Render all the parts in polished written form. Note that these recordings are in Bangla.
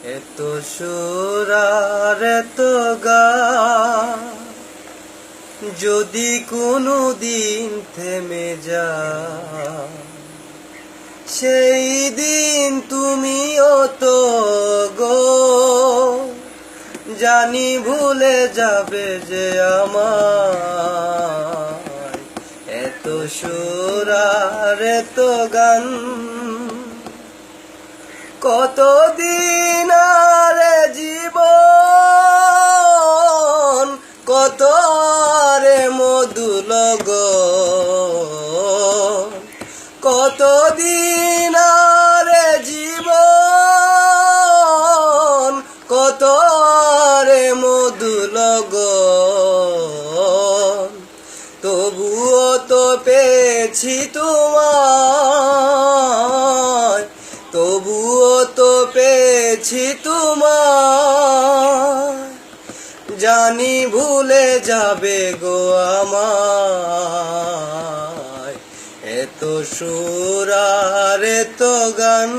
এত সুর আর এত গান যদি কোনো দিন থেমে যায়, সেই দিন তুমিও তো গো জানি ভুলে যাবে যে আমায়। এত সুর আর এত গান কতদিন আর জীবন, কত রে মধু লগন, কতদিন আর জীবন, কত রে মধু লগন। তবুও তো পেয়েছি তোমায়, তবুও তো পেয়েছি তোমায়, জানি ভুলে যাবে গো আমায়। এত সুর আর এত গান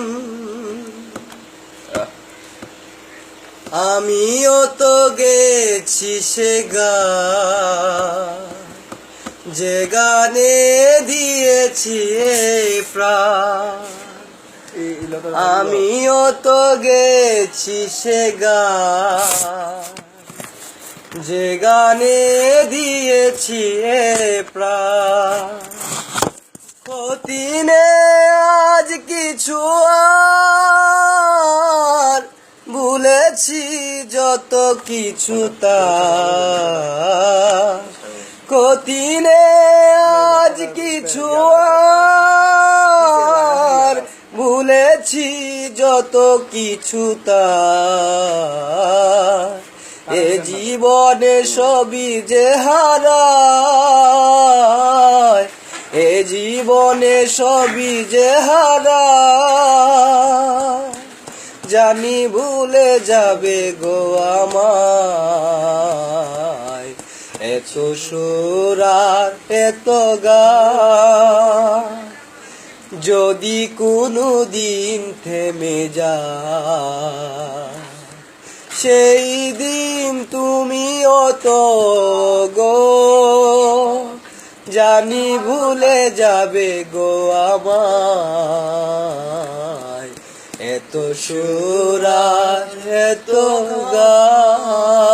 আমিও তো গেছি সে গান, যে গানে দিয়েছি এই প্রাণ। আমিও তো গেছি সে গান, যে গানে দিয়েছি এই প্রাণ। ক্ষতি নেই আজ কিছু আর, ভুলেছি যত কিছু তার। ক্ষতি নেই আজ কিছু আর, ভুলেছি যত কিছু তার। এ জীবনে সবই যে হারায়, এ জীবনে সবই যে হারায়, জানি ভুলে যাবে গো আমায়। এত সুর আর এত গান যদি কোনো দিন থেমে যায়, সেই দিন তুমিও তো গো জানি ভুলে যাবে গো আমায়। এত সুর আর এত গান।